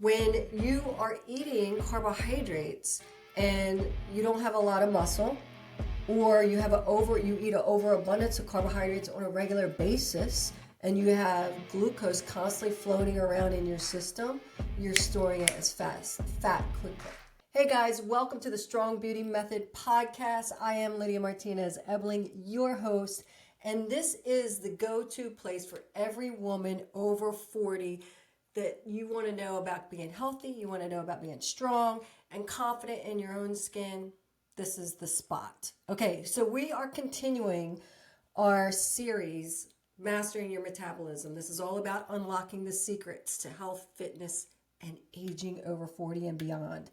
When you are eating carbohydrates and you don't have a lot of muscle, or you eat an overabundance of carbohydrates on a regular basis, and you have glucose constantly floating around in your system, you're storing it as fat quickly. Hey guys, welcome to the Strong Beauty Method podcast. I am Lydia Martinez Ebling, your host, and this is the go-to place for every woman over 40 that you want to know about being healthy, you want to know about being strong and confident in your own skin. This is the spot. Okay, so we are continuing our series, Mastering Your Metabolism. This is all about unlocking the secrets to health, fitness, and aging over 40 and beyond.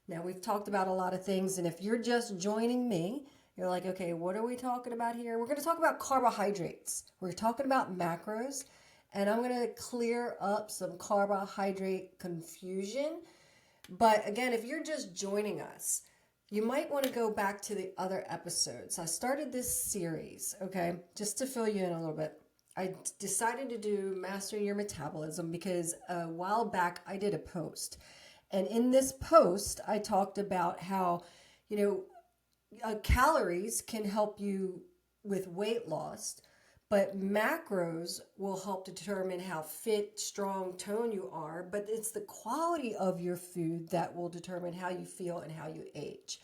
Now, we've talked about a lot of things, and if you're just joining me, you're like, okay, what are we talking about here? We're going to talk about carbohydrates. We're talking about macros. And I'm going to clear up some carbohydrate confusion. But again, if you're just joining us, you might want to go back to the other episodes. I started this series, okay, just to fill you in a little bit. I decided to do Mastering Your Metabolism because a while back I did a post. And in this post, I talked about how, calories can help you with weight loss, but macros will help determine how fit, strong, toned you are. But it's the quality of your food that will determine how you feel and how you age.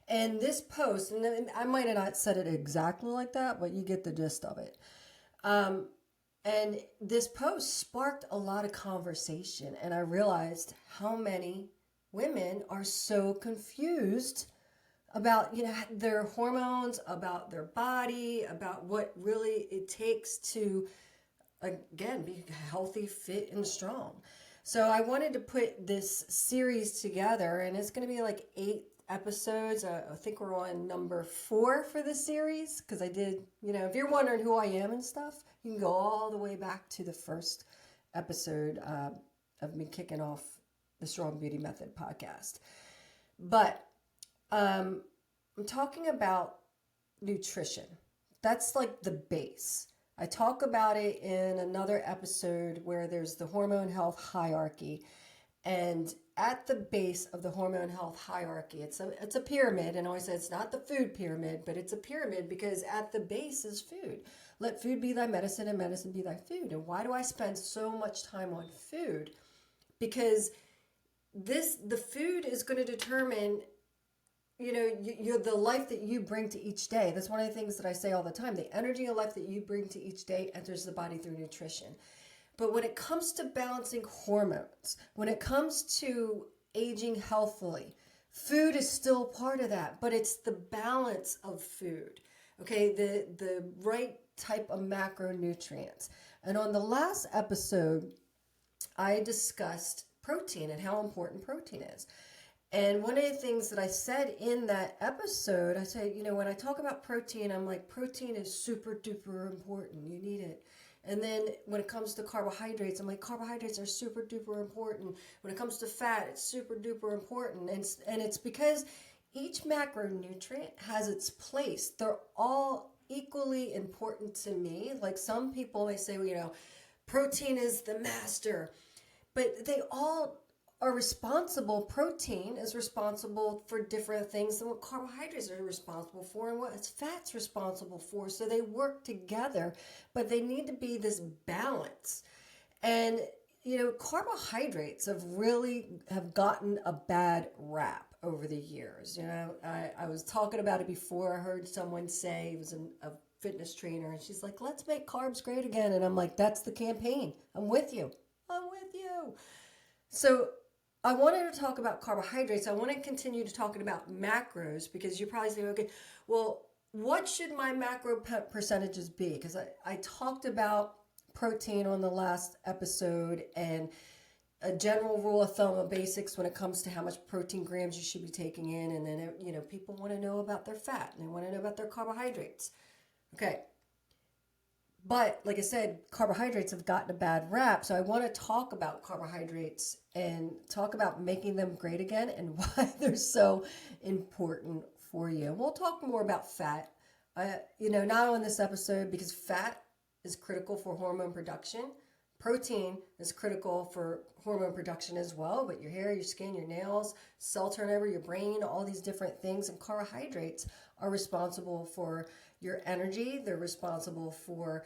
And this post, and I might have not said it exactly like that, but you get the gist of it. And this post sparked a lot of conversation. And I realized how many women are so confused about their hormones, about their body, about what really it takes to, again, be healthy, fit, and strong. So I wanted to put this series together, and it's going to be like 8 episodes. I think we're on number 4 for the series, because I did, if you're wondering who I am and stuff, you can go all the way back to the first episode of me kicking off the Strong Beauty Method podcast. But I'm talking about nutrition. That's like the base. I talk about it in another episode where there's the hormone health hierarchy. And at the base of the hormone health hierarchy, it's a pyramid. And I always say it's not the food pyramid, but it's a pyramid because at the base is food. Let food be thy medicine and medicine be thy food. And why do I spend so much time on food? Because the food is going to determine you're the life that you bring to each day. That's one of the things that I say all the time. The energy of life that you bring to each day enters the body through nutrition. But when it comes to balancing hormones, when it comes to aging healthily, food is still part of that, but it's the balance of food. Okay, the right type of macronutrients. And on the last episode, I discussed protein and how important protein is. And one of the things that I said in that episode, I said, when I talk about protein, I'm like, protein is super duper important. You need it. And then when it comes to carbohydrates, I'm like, carbohydrates are super duper important. When it comes to fat, it's super duper important. And it's because each macronutrient has its place. They're all equally important to me. Like some people may say, protein is the master, but they all are responsible. Protein is responsible for different things than what carbohydrates are responsible for and what fat's responsible for. So they work together, but they need to be this balance. And, carbohydrates have gotten a bad rap over the years. I was talking about it before. I heard someone say, it was a fitness trainer, and she's like, let's make carbs great again. And I'm like, that's the campaign. I'm with you. So I wanted to talk about carbohydrates. I want to continue to talking about macros because you're probably saying, okay, well, what should my macro percentages be? Because I talked about protein on the last episode and a general rule of thumb of basics when it comes to how much protein grams you should be taking in. And then, people want to know about their fat and they want to know about their carbohydrates. Okay. But like I said, carbohydrates have gotten a bad rap. So I want to talk about carbohydrates and talk about making them great again and why they're so important for you. We'll talk more about fat, not on this episode because fat is critical for hormone production, Protein is critical for hormone production as well, but your hair, your skin, your nails, cell turnover, your brain, all these different things. And carbohydrates are responsible for your energy. They're responsible for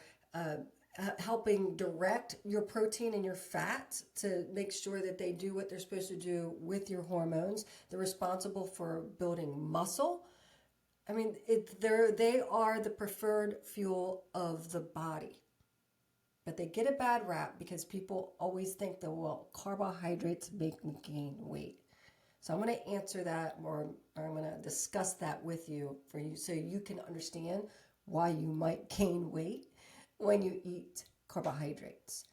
helping direct your protein and your fat to make sure that they do what they're supposed to do with your hormones. They're responsible for building muscle. I mean, they are the preferred fuel of the body. But they get a bad rap because people always think that, well, carbohydrates make me gain weight. So I'm going to answer that, or I'm going to discuss that with you for you so you can understand why you might gain weight when you eat carbohydrates.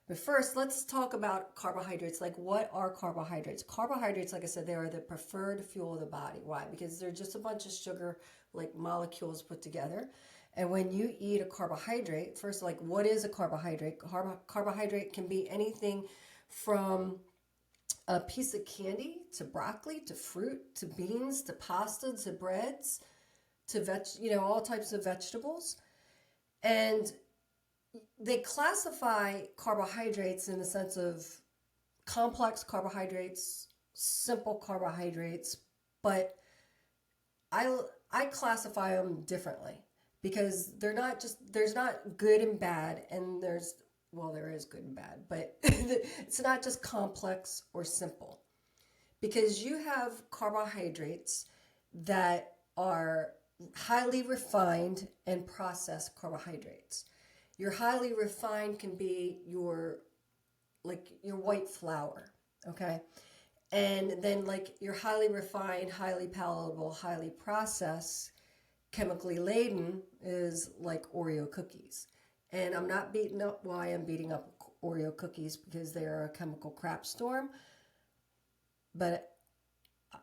But first, let's talk about carbohydrates. Like, what are carbohydrates? Carbohydrates, like I said, they are the preferred fuel of the body. Why? Because they're just a bunch of sugar, like molecules put together. And when you eat a carbohydrate, first, like, what is a carbohydrate? Carbohydrate can be anything from a piece of candy to broccoli to fruit to beans to pasta to breads to all types of vegetables. And they classify carbohydrates in the sense of complex carbohydrates, simple carbohydrates, but I classify them differently. Because there's not good and bad, and there is good and bad, but it's not just complex or simple. Because you have carbohydrates that are highly refined and processed carbohydrates. Your highly refined can be your white flour, okay? And then like your highly refined, highly palatable, highly processed, chemically laden is like Oreo cookies. And I'm not beating up why I'm beating up Oreo cookies because they are a chemical crap storm. But I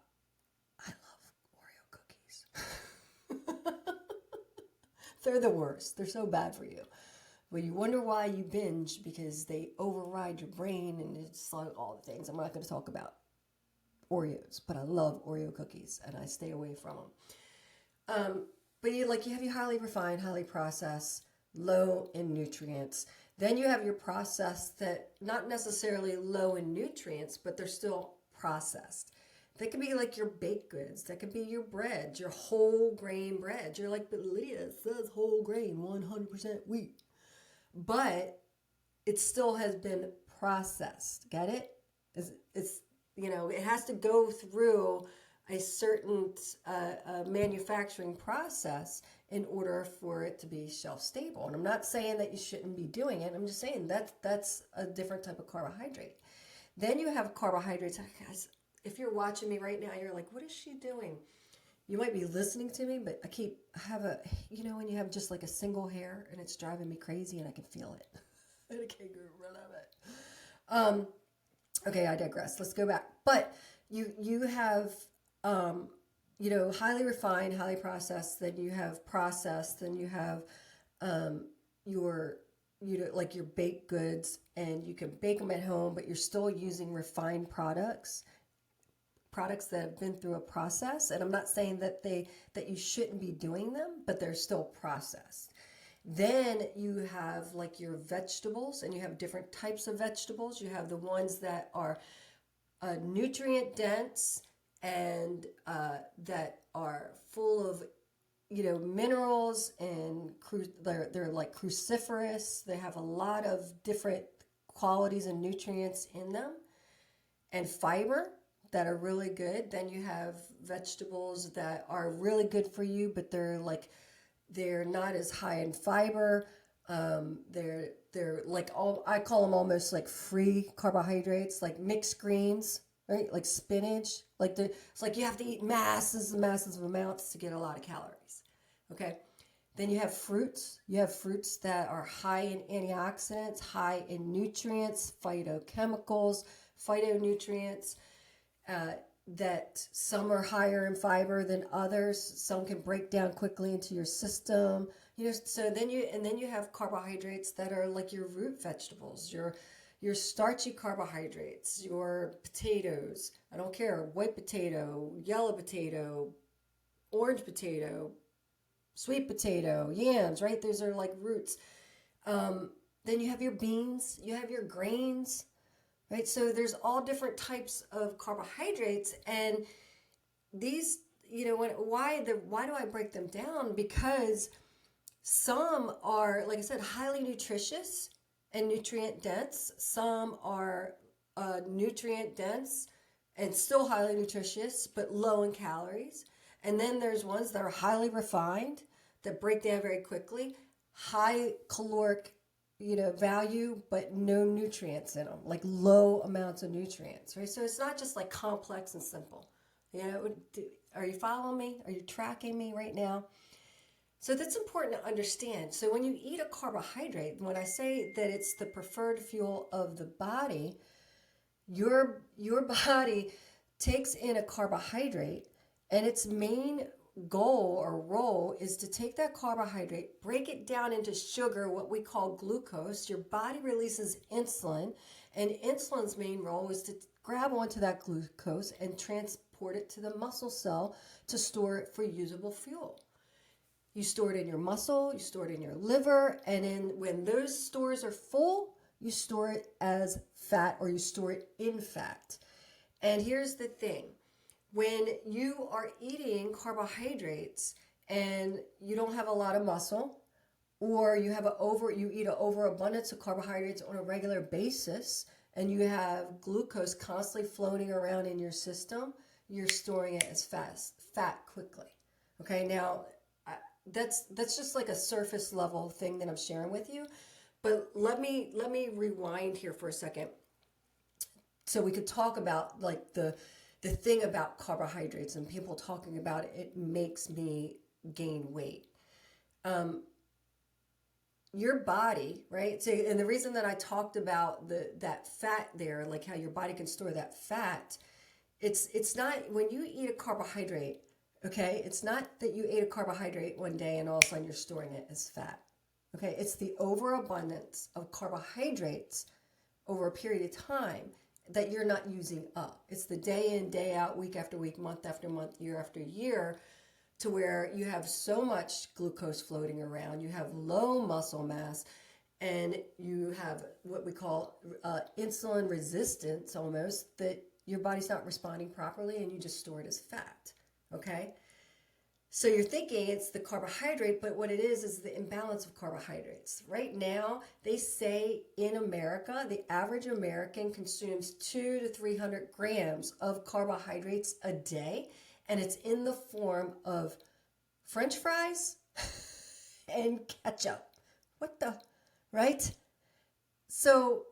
love Oreo cookies. They're the worst. They're so bad for you. But you wonder why you binge because they override your brain and it's like all the things. I'm not going to talk about Oreos, but I love Oreo cookies and I stay away from them. But you have your highly refined, highly processed, low in nutrients. Then you have your processed that not necessarily low in nutrients, but they're still processed. They could be like your baked goods. That could be your bread, your whole grain bread. You're like, but Lydia, it says whole grain, 100% wheat. But it still has been processed. Get it? It has to go through a certain manufacturing process in order for it to be shelf stable. And I'm not saying that you shouldn't be doing it. I'm just saying that's a different type of carbohydrate. Then you have carbohydrates. Guys, if you're watching me right now, you're like, what is she doing? You might be listening to me, but when you have just like a single hair and it's driving me crazy and I can feel it. And I can't get rid of it. Okay, I digress. Let's go back. But you have highly refined, highly processed, then you have processed, then you have your baked goods, and you can bake them at home, but you're still using refined products that have been through a process. And I'm not saying that you shouldn't be doing them, but they're still processed. Then you have like your vegetables, and you have different types of vegetables. You have the ones that are nutrient dense and that are full of minerals, and they're like cruciferous. They have a lot of different qualities and nutrients in them, and fiber that are really good. Then you have vegetables that are really good for you, but they're not as high in fiber. They're like I call them almost like free carbohydrates, like mixed greens, right? Like spinach. It's like you have to eat masses and masses of amounts to get a lot of calories. Okay. Then you have fruits. You have fruits that are high in antioxidants, high in nutrients, phytochemicals, phytonutrients. That some are higher in fiber than others. Some can break down quickly into your system. So then you have carbohydrates that are like your root vegetables, your starchy carbohydrates, your potatoes. I don't care, white potato, yellow potato, orange potato, sweet potato, yams, right? Those are like roots. Then you have your beans, you have your grains, right? So there's all different types of carbohydrates, and these, why do I break them down? Because some are, like I said, highly nutritious and nutrient dense. Some are nutrient dense and still highly nutritious, but low in calories. And then there's ones that are highly refined that break down very quickly, high caloric, value, but no nutrients in them, like low amounts of nutrients, right? So it's not just like complex and simple. Are you following me? Are you tracking me right now? So that's important to understand. So when you eat a carbohydrate, when I say that it's the preferred fuel of the body, your body takes in a carbohydrate, and its main goal or role is to take that carbohydrate, break it down into sugar, what we call glucose. Your body releases insulin, and insulin's main role is to grab onto that glucose and transport it to the muscle cell to store it for usable fuel. You store it in your muscle, you store it in your liver, and then when those stores are full, you store it as fat, or you store it in fat. And here's the thing. When you are eating carbohydrates and you don't have a lot of muscle, or you eat an overabundance of carbohydrates on a regular basis, and you have glucose constantly floating around in your system, you're storing it as fat quickly. Okay, now that's just like a surface level thing that I'm sharing with you. But let me rewind here for a second, so we could talk about like the thing about carbohydrates and people talking about it makes me gain weight. Your body, right? So, and the reason that I talked about that fat there, like how your body can store that fat, it's not when you eat a carbohydrate. Okay, it's not that you ate a carbohydrate one day and all of a sudden you're storing it as fat. Okay, it's the overabundance of carbohydrates over a period of time that you're not using up. It's the day in, day out, week after week, month after month, year after year, to where you have so much glucose floating around, you have low muscle mass, and you have what we call insulin resistance almost, that your body's not responding properly and you just store it as fat. Okay? So you're thinking it's the carbohydrate, but what it is the imbalance of carbohydrates. Right now, they say in America, the average American consumes 200 to 300 grams of carbohydrates a day, and it's in the form of French fries and ketchup. What the, right? So,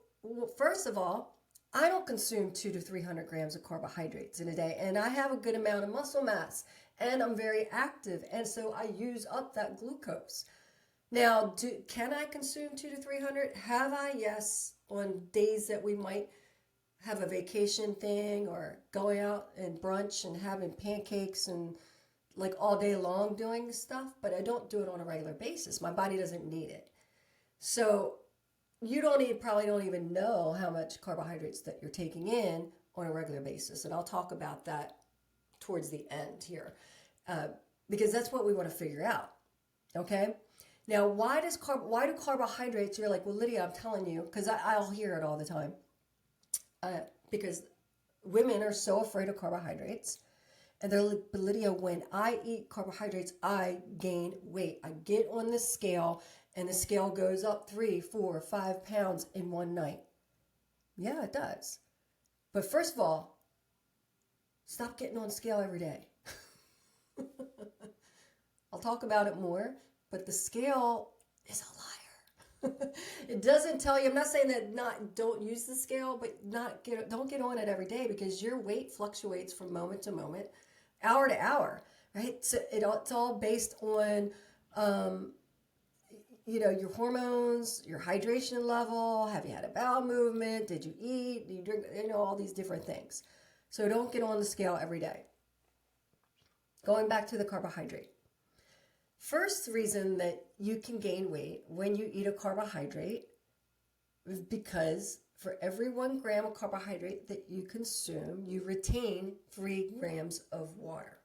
first of all, I don't consume 200 to 300 grams of carbohydrates in a day, and I have a good amount of muscle mass, and I'm very active, and so I use up that glucose. Now, can I consume 200 to 300? Have I? Yes, on days that we might have a vacation thing or going out and brunch and having pancakes and like all day long doing stuff, but I don't do it on a regular basis. My body doesn't need it. So you probably don't even know how much carbohydrates that you're taking in on a regular basis. And I'll talk about that towards the end here, because that's what we want to figure out. Okay. Now, why do carbohydrates, you're like, well, Lydia, I'm telling you, because I'll hear it all the time, because women are so afraid of carbohydrates. And they're like, but Lydia, when I eat carbohydrates, I gain weight. I get on the scale and the scale goes up 3, 4, 5 pounds in one night. Yeah, it does. But first of all, stop getting on the scale every day. I'll talk about it more, but the scale is a liar. It doesn't tell you, I'm not saying that don't use the scale, but don't get on it every day, because your weight fluctuates from moment to moment, hour to hour, right? So it's all based on your hormones, your hydration level, have you had a bowel movement, did you eat, do you drink, all these different things. So don't get on the scale every day. Going back to the carbohydrate. First reason that you can gain weight when you eat a carbohydrate is because for every 1 gram of carbohydrate that you consume, you retain 3 grams of water.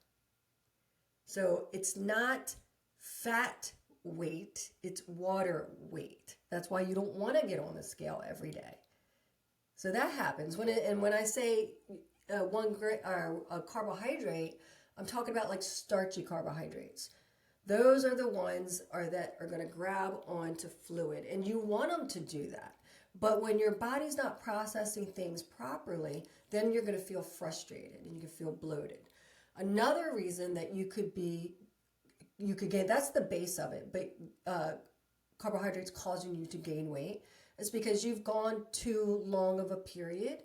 So it's not fat weight, it's water weight. That's why you don't want to get on the scale every day. So that happens when I say a carbohydrate, I'm talking about like starchy carbohydrates. Those are the ones that are going to grab onto fluid, and you want them to do that. But when your body's not processing things properly, then you're going to feel frustrated and you can feel bloated. Another reason that you could gain, that's the base of it, but carbohydrates causing you to gain weight is because you've gone too long of a period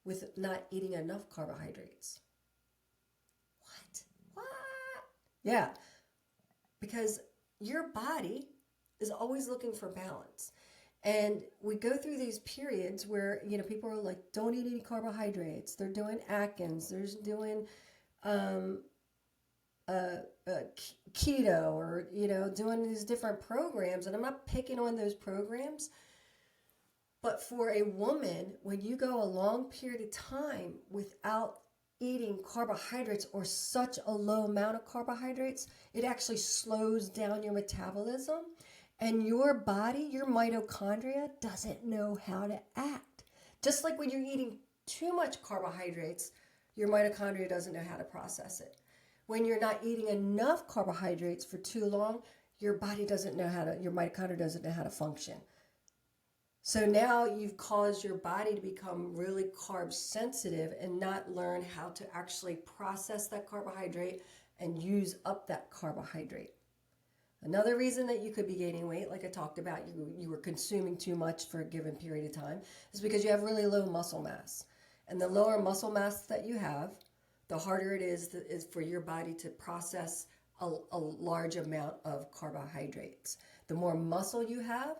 with not eating enough carbohydrates. What? Yeah, because your body is always looking for balance. And we go through these periods where, people are like, don't eat any carbohydrates. They're doing Atkins. They're doing keto, or, doing these different programs. And I'm not picking on those programs. But for a woman, when you go a long period of time without eating carbohydrates or such a low amount of carbohydrates, it actually slows down your metabolism. And your body, your mitochondria, doesn't know how to act. Just like when you're eating too much carbohydrates, your mitochondria doesn't know how to process it. When you're not eating enough carbohydrates for too long, your mitochondria doesn't know how to function. So now you've caused your body to become really carb sensitive and not learn how to actually process that carbohydrate and use up that carbohydrate. Another reason that you could be gaining weight, like I talked about, you were consuming too much for a given period of time, is because you have really low muscle mass. And the lower muscle mass that you have, the harder it is for your body to process a large amount of carbohydrates. The more muscle you have,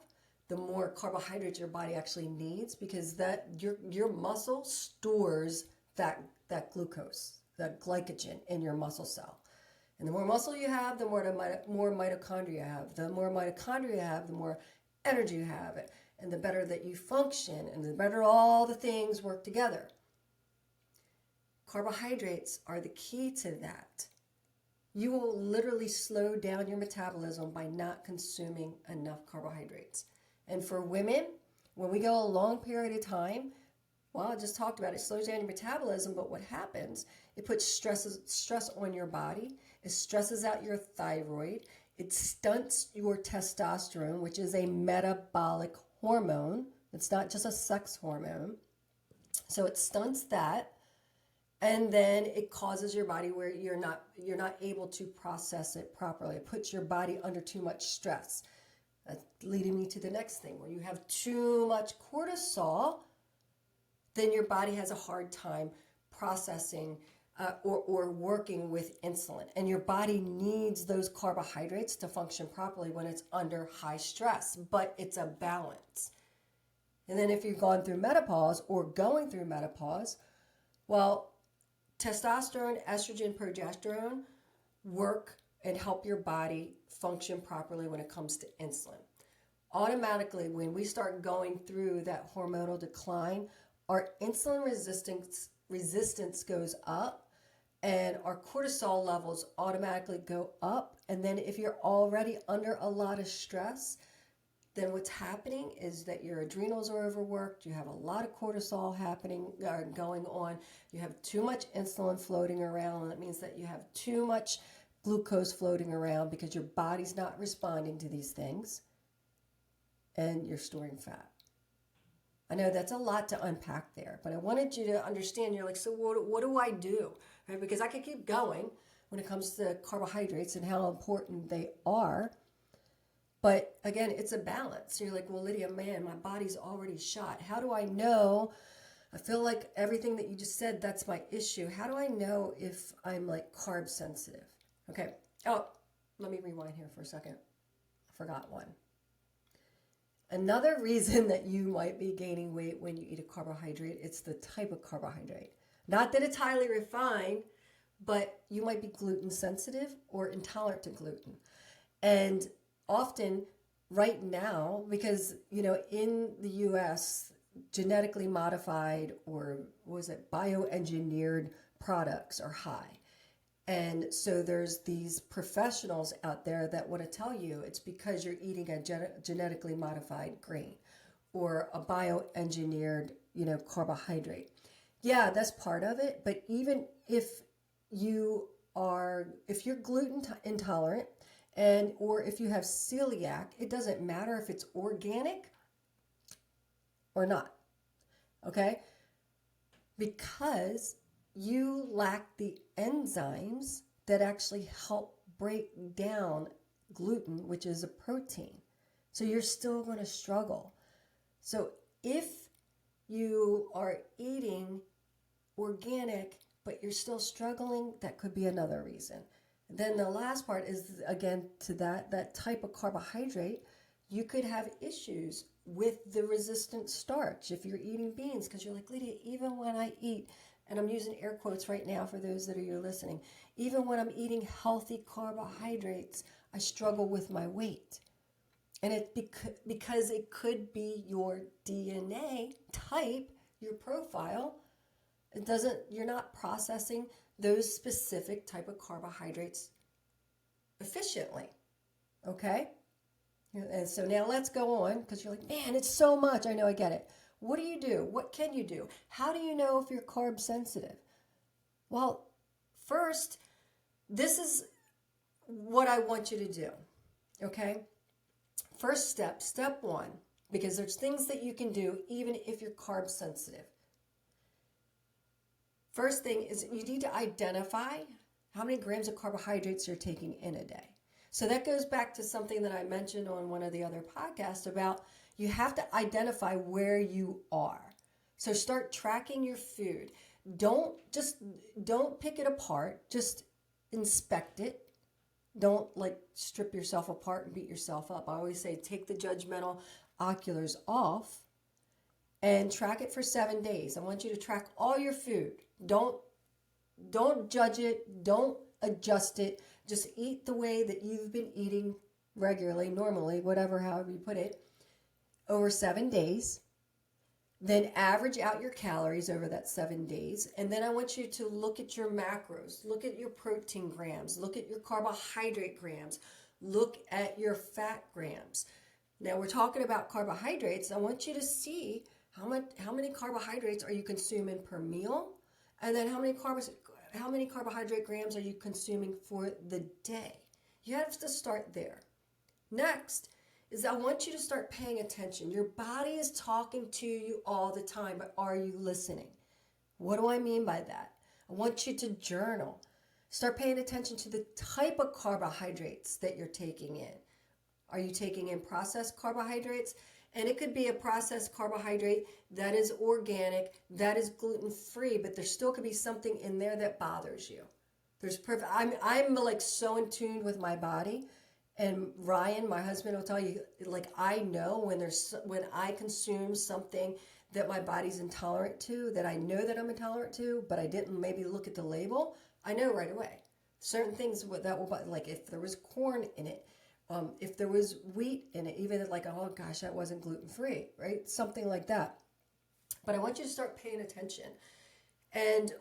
the more carbohydrates your body actually needs, because that your muscle stores that glucose, that glycogen in your muscle cell. And the more muscle you have, the more mitochondria you have. The more mitochondria you have, the more energy you have. And the better that you function, and the better all the things work together. Carbohydrates are the key to that. You will literally slow down your metabolism by not consuming enough carbohydrates. And for women, when we go a long period of time, well, I just talked about it, slows down your metabolism, but what happens, it puts stress on your body. It stresses out your thyroid. It stunts your testosterone, which is a metabolic hormone. It's not just a sex hormone. So it stunts that. And then it causes your body where you're not able to process it properly. It puts your body under too much stress. That's leading me to the next thing. When you have too much cortisol, then your body has a hard time processing or working with insulin. And your body needs those carbohydrates to function properly when it's under high stress, but it's a balance. And then if you've gone through menopause or going through menopause, well, testosterone, estrogen, progesterone work and help your body function properly when it comes to insulin. Automatically, when we start going through that hormonal decline, our insulin resistance goes up, and our cortisol levels automatically go up. And then if you're already under a lot of stress, then what's happening is that your adrenals are overworked. You have a lot of cortisol going on. You have too much insulin floating around, and that means that you have too much glucose floating around because your body's not responding to these things, and you're storing fat. I know that's a lot to unpack there, but I wanted you to understand. You're like, so what do I do? Right? Because I could keep going when it comes to carbohydrates and how important they are. But again, it's a balance. You're like, well, Lydia, man, my body's already shot. How do I know? I feel like everything that you just said, that's my issue. How do I know if I'm like carb sensitive? Okay. Oh, let me rewind here for a second. I forgot one. Another reason that you might be gaining weight when you eat a carbohydrate, it's the type of carbohydrate. Not that it's highly refined, but you might be gluten sensitive or intolerant to gluten. And often right now, because, in the US, genetically modified or bioengineered products are high. And so there's these professionals out there that want to tell you it's because you're eating a genetically modified grain or a bioengineered, carbohydrate. Yeah, that's part of it. But even if if you're gluten intolerant or if you have celiac, it doesn't matter if it's organic or not. Okay? Because you lack the enzymes that actually help break down gluten, which is a protein. So you're still going to struggle. So if you are eating organic, but you're still struggling, that could be another reason. Then the last part is, again, to that type of carbohydrate, you could have issues with the resistant starch if you're eating beans, because you're like, Lydia, even when I eat, and I'm using air quotes right now for those that are listening, even when I'm eating healthy carbohydrates, I struggle with my weight. And it's because it could be your DNA type, your profile. You're not processing those specific type of carbohydrates efficiently. Okay? And so now let's go on, because you're like, man, it's so much. I know, I get it. What do you do? What can you do? How do you know if you're carb sensitive? Well, first, this is what I want you to do. Okay? First step one, because there's things that you can do even if you're carb sensitive. First thing is you need to identify how many grams of carbohydrates you're taking in a day. So that goes back to something that I mentioned on one of the other podcasts about you have to identify where you are. So start tracking your food. Don't pick it apart. Just inspect it. Don't strip yourself apart and beat yourself up. I always say take the judgmental oculars off and track it for 7 days. I want you to track all your food. Don't judge it. Don't adjust it. Just eat the way that you've been eating regularly, normally, however you put it, over 7 days. Then average out your calories over that 7 days. And then I want you to look at your macros, look at your protein grams, look at your carbohydrate grams, look at your fat grams. Now we're talking about carbohydrates. I want you to see how many carbohydrates are you consuming per meal, and then how many carbohydrate grams are you consuming for the day. You have to start there. Next is I want you to start paying attention. Your body is talking to you all the time, but are you listening? What do I mean by that? I want you to journal. Start paying attention to the type of carbohydrates that you're taking in. Are you taking in processed carbohydrates? And it could be a processed carbohydrate that is organic, that is gluten-free, but there still could be something in there that bothers you. I'm so in tune with my body. And Ryan, my husband, will tell you, I know when I consume something that my body's intolerant to, that I know that I'm intolerant to, but I didn't maybe look at the label, I know right away. Certain things that will, if there was corn in it, if there was wheat in it, even oh gosh, that wasn't gluten-free, right? Something like that. But I want you to start paying attention. And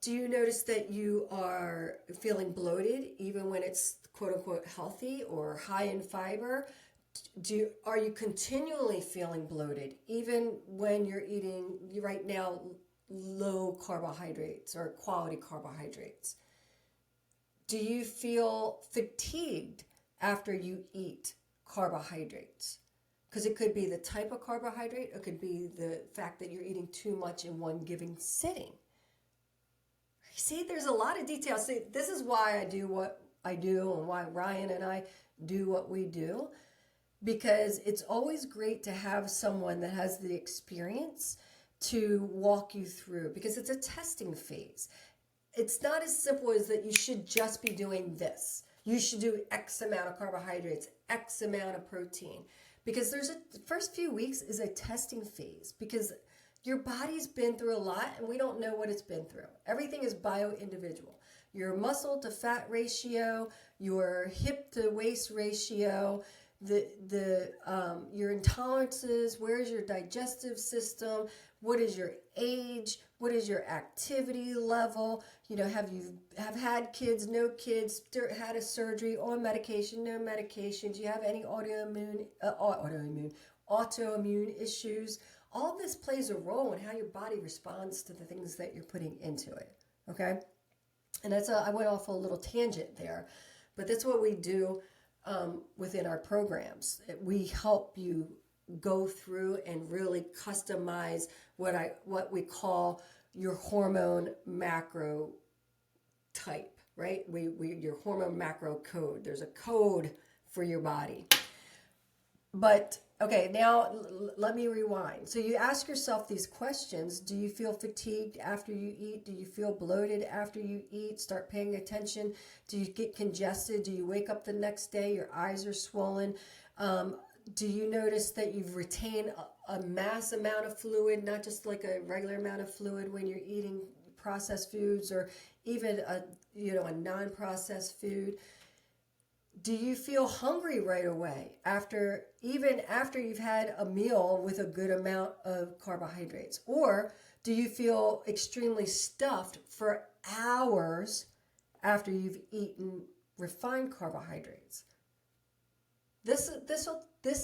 do you notice that you are feeling bloated even when it's quote unquote healthy or high in fiber? Are you continually feeling bloated even when you're eating right now low carbohydrates or quality carbohydrates? Do you feel fatigued after you eat carbohydrates? Because it could be the type of carbohydrate, it could be the fact that you're eating too much in one given sitting. See, there's a lot of details. See, this is why I do what I do and why Ryan and I do what we do, because it's always great to have someone that has the experience to walk you through, because it's a testing phase. It's not as simple as that you should just be doing this. You should do X amount of carbohydrates, X amount of protein, because the first few weeks is a testing phase, because your body's been through a lot and we don't know what it's been through. Everything is bio-individual. Your muscle to fat ratio, your hip to waist ratio, your intolerances, where's your digestive system, What is your age? What is your activity level? Have you had kids, no kids, had a surgery, on medication, no medication? Do you have any autoimmune issues? All this plays a role in how your body responds to the things that you're putting into it. Okay? And I went off a little tangent there, but that's what we do within our programs. We help you go through and really customize what we call your hormone macro type, right? Your hormone macro code. There's a code for your body. But okay, now let me rewind. So you ask yourself these questions. Do you feel fatigued after you eat? Do you feel bloated after you eat? Start paying attention. Do you get congested? Do you wake up the next day, your eyes are swollen? Do you notice that you've retained a mass amount of fluid, not just like a regular amount of fluid when you're eating processed foods or even a non-processed food? Do you feel hungry right away even after you've had a meal with a good amount of carbohydrates? Or do you feel extremely stuffed for hours after you've eaten refined carbohydrates? This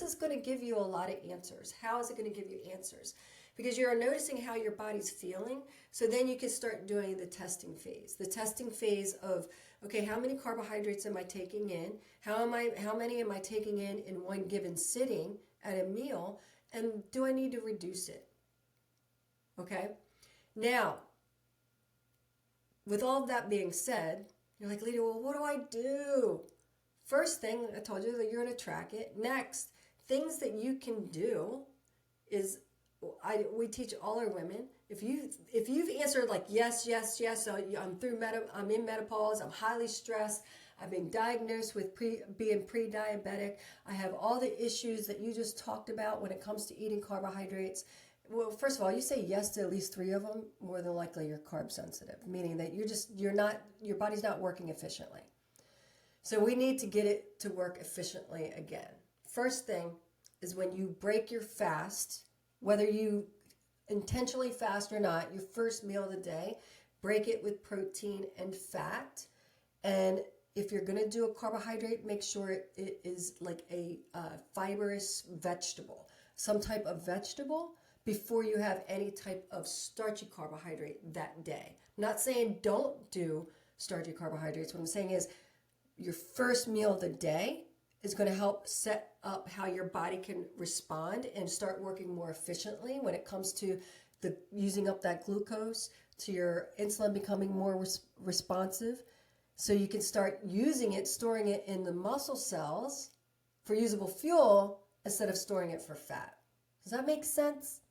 is going to give you a lot of answers. How is it going to give you answers? Because you're noticing how your body's feeling. So then you can start doing the testing phase. The testing phase of, okay, how many carbohydrates am I taking in? How many am I taking in one given sitting at a meal? And do I need to reduce it? Okay? Now, with all of that being said, you're like, Lydia, well, what do I do? First thing, I told you that you're going to track it. Next, things that you can do is, we teach all our women. If you've answered like yes, I'm in menopause, I'm highly stressed, I've been diagnosed with being pre-diabetic, I have all the issues that you just talked about when it comes to eating carbohydrates. Well, first of all, you say yes to at least 3 of them, more than likely you're carb sensitive, meaning that your body's not working efficiently. So we need to get it to work efficiently again. First thing is when you break your fast, whether you intentionally fast or not, your first meal of the day, break it with protein and fat. And if you're going to do a carbohydrate, make sure it is like a fibrous vegetable, some type of vegetable, before you have any type of starchy carbohydrate that day. I'm not saying don't do starchy carbohydrates. What I'm saying is your first meal of the day is going to help set up how your body can respond and start working more efficiently when it comes to using up that glucose, to your insulin becoming more responsive. So you can start using it, storing it in the muscle cells for usable fuel instead of storing it for fat. Does that make sense?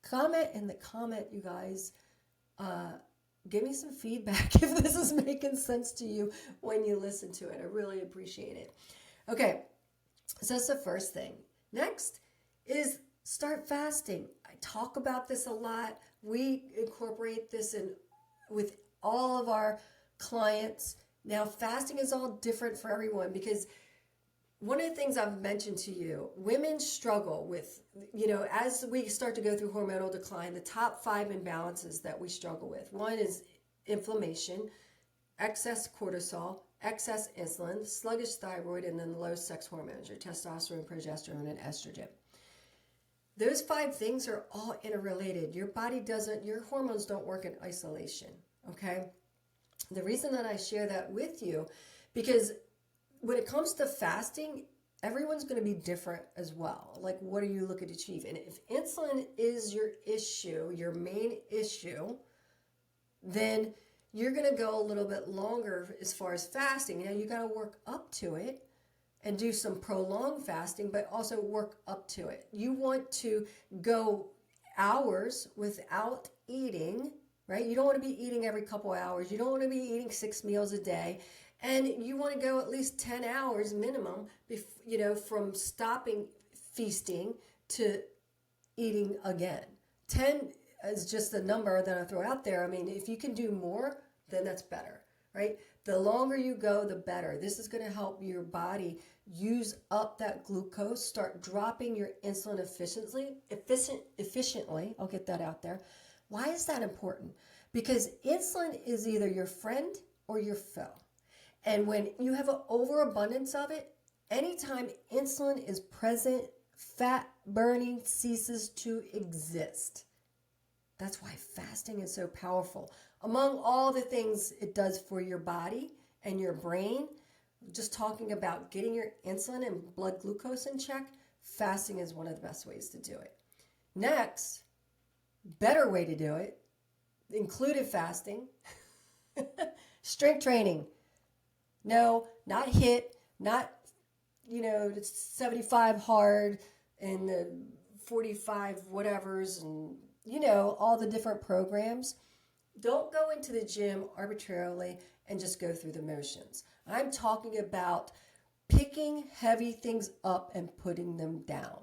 Comment in the comment, you guys. Give me some feedback if this is making sense to you when you listen to it. I really appreciate it. Okay, so that's the first thing. Next is start fasting. I talk about this a lot. We incorporate this in with all of our clients. Now, fasting is all different for everyone because one of the things I've mentioned to you, women struggle with, as we start to go through hormonal decline, the top 5 imbalances that we struggle with. One is inflammation, excess cortisol, excess insulin, sluggish thyroid, and then low sex hormones, your testosterone, progesterone, and estrogen. Those 5 things are all interrelated. Your hormones don't work in isolation, okay? The reason that I share that with you, because when it comes to fasting, everyone's going to be different as well. Like, what are you looking to achieve? And if insulin is your issue, your main issue, then you're going to go a little bit longer as far as fasting. Now, you got to work up to it and do some prolonged fasting, but also work up to it. You want to go hours without eating, right? You don't want to be eating every couple hours. You don't want to be eating 6 meals a day. And you want to go at least 10 hours minimum, from stopping feasting to eating again. 10 is just a number that I throw out there. I mean, if you can do more, then that's better, right? The longer you go, the better. This is going to help your body use up that glucose, start dropping your insulin efficiently. I'll get that out there. Why is that important? Because insulin is either your friend or your foe. And when you have an overabundance of it, anytime insulin is present, fat burning ceases to exist. That's why fasting is so powerful. Among all the things it does for your body and your brain, just talking about getting your insulin and blood glucose in check, fasting is one of the best ways to do it. Next, better way to do it, included fasting, strength training. No, not HIIT, not, 75 hard and the 45 whatevers and, all the different programs. Don't go into the gym arbitrarily and just go through the motions. I'm talking about picking heavy things up and putting them down.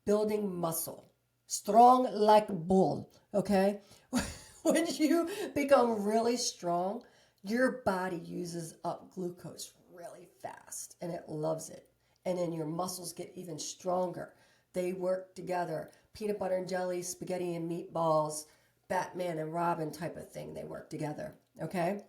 Building muscle. Strong like a bull, okay? When you become really strong, your body uses up glucose really fast and it loves it. And then your muscles get even stronger. They work together. Peanut butter and jelly, spaghetti and meatballs, Batman and Robin type of thing. They work together, okay?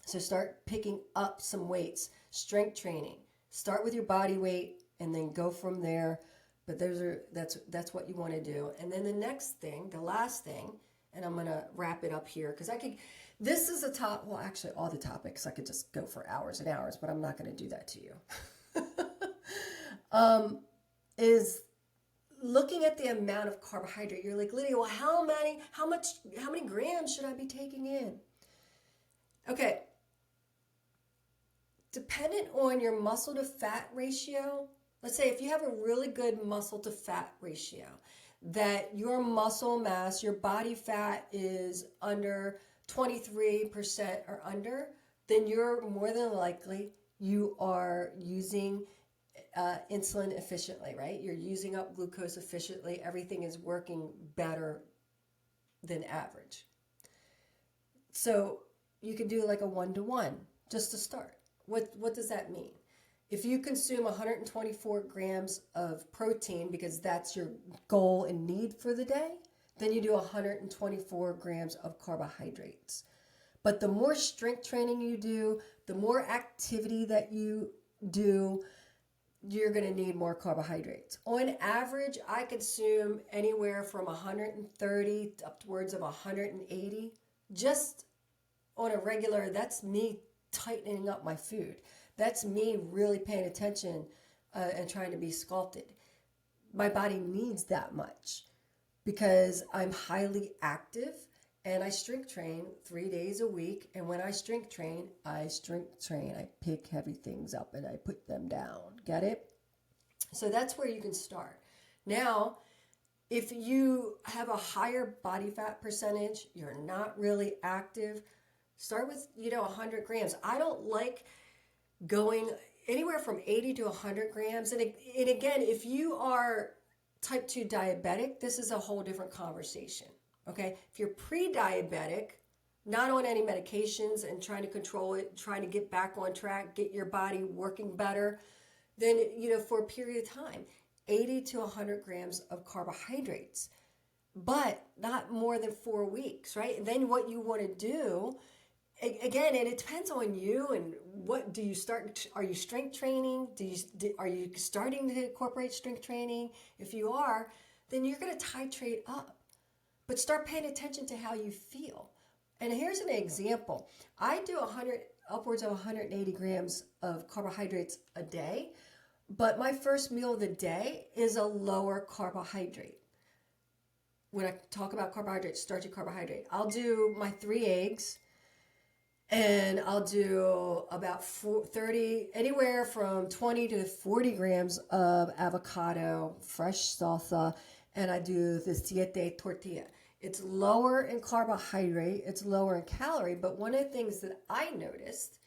So start picking up some weights, strength training. Start with your body weight and then go from there. But that's what you want to do. And then the next thing, the last thing, and I'm going to wrap it up here because this is actually all the topics. I could just go for hours and hours, but I'm not going to do that to you. Is looking at the amount of carbohydrate. You're like, Lydia, well, how many grams should I be taking in? Okay. Dependent on your muscle to fat ratio, let's say if you have a really good muscle to fat ratio, that your muscle mass, your body fat is under 23% or under, then you're more than likely you are using insulin efficiently, right? You're using up glucose efficiently. Everything is working better than average. So you can do like a 1-to-1 just to start. What does that mean? If you consume 124 grams of protein because that's your goal and need for the day, then you do 124 grams of carbohydrates. But the more strength training you do, the more activity that you do, you're going to need more carbohydrates. On average, I consume anywhere from 130 upwards of 180 just on a regular. That's me tightening up my food. That's me really paying attention and trying to be sculpted. My body needs that much because I'm highly active and I strength train 3 days a week. And when I strength train. I pick heavy things up and I put them down. Get it? So that's where you can start. Now, if you have a higher body fat percentage, you're not really active, start with, 100 grams. I don't like going anywhere from 80 to 100 grams. And again, if you are type 2 diabetic, this is a whole different conversation. Okay. If you're pre-diabetic, not on any medications and trying to control it, trying to get back on track, get your body working better, then, for a period of time, 80 to 100 grams of carbohydrates, but not more than 4 weeks, right? And then what you want to do, again, and it depends on you and what do you start, are you strength training? Are you starting to incorporate strength training? If you are, then you're going to titrate up, but start paying attention to how you feel. And here's an example. I do upwards of 180 grams of carbohydrates a day, but my first meal of the day is a lower carbohydrate. When I talk about carbohydrates, starchy carbohydrate, I'll do my 3 eggs and I'll do about 30, anywhere from 20 to 40 grams of avocado, fresh salsa, and I do the siete tortilla. It's lower in carbohydrate, it's lower in calorie, but one of the things that I noticed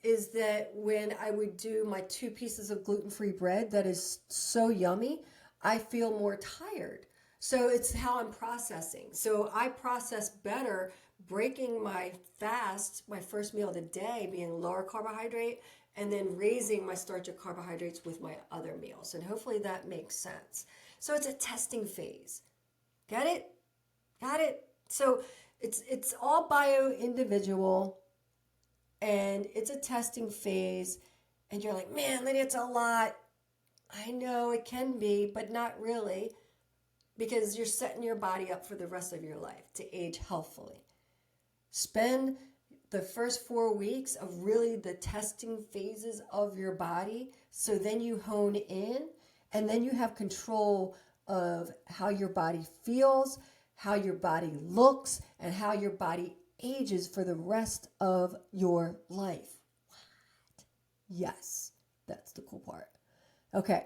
is that when I would do my 2 pieces of gluten-free bread that is so yummy, I feel more tired. So it's how I'm processing. So I process better breaking my fast, my first meal of the day being lower carbohydrate, and then raising my starch and carbohydrates with my other meals. And hopefully that makes sense. So it's a testing phase. Got it? Got it? So it's all bio individual, and it's a testing phase. And you're like, man, Lydia, it's a lot. I know it can be, but not really, because you're setting your body up for the rest of your life to age healthfully. Spend the first 4 weeks of really the testing phases of your body, so then you hone in, and then you have control of how your body feels, how your body looks, and how your body ages for the rest of your life. What? Yes, that's the cool part. Okay,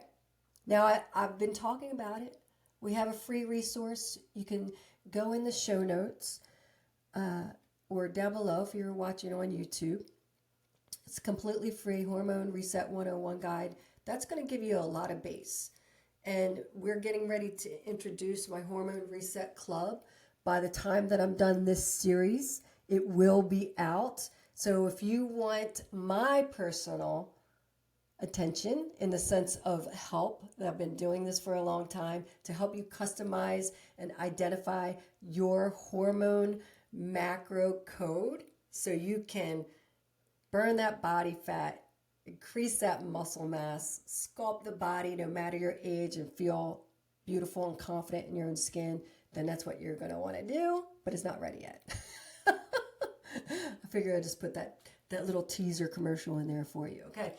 now I've been talking about it. We have a free resource. You can go in the show notes or down below if you're watching on YouTube. It's completely free, Hormone Reset 101 guide. That's going to give you a lot of base. And we're getting ready to introduce my Hormone Reset Club. By the time that I'm done this series, it will be out. So if you want my personal attention in the sense of help, that I've been doing this for a long time to help you customize and identify your hormone macro code so you can burn that body fat, increase that muscle mass, sculpt the body no matter your age, and feel beautiful and confident in your own skin, then that's what you're going to want to do, but it's not ready yet. I figure I'd just put that little teaser commercial in there for you. Okay.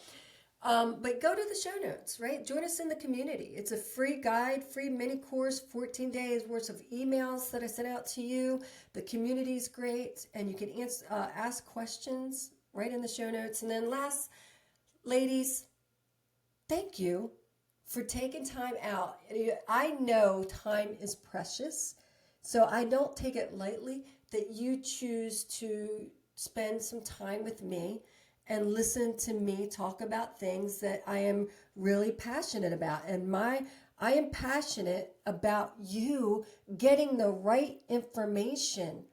But go to the show notes, right? Join us in the community. It's a free guide, free mini course, 14 days worth of emails that I sent out to you. The community's great, and you can ask questions right in the show notes. And then last, ladies, thank you for taking time out. I know time is precious, so I don't take it lightly that you choose to spend some time with me and listen to me talk about things that I am really passionate about. And I am passionate about you getting the right information,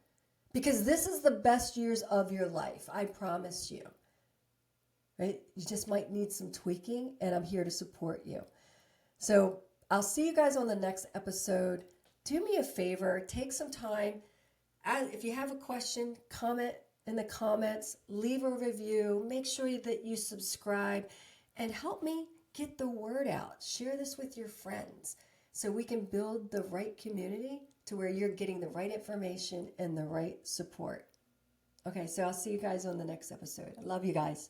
because this is the best years of your life, I promise you. Right? You just might need some tweaking, and I'm here to support you. So I'll see you guys on the next episode. Do me a favor, take some time. If you have a question, comment in the comments, leave a review, make sure that you subscribe, and help me get the word out. Share this with your friends so we can build the right community to where you're getting the right information and the right support. Okay, so I'll see you guys on the next episode. I love you guys.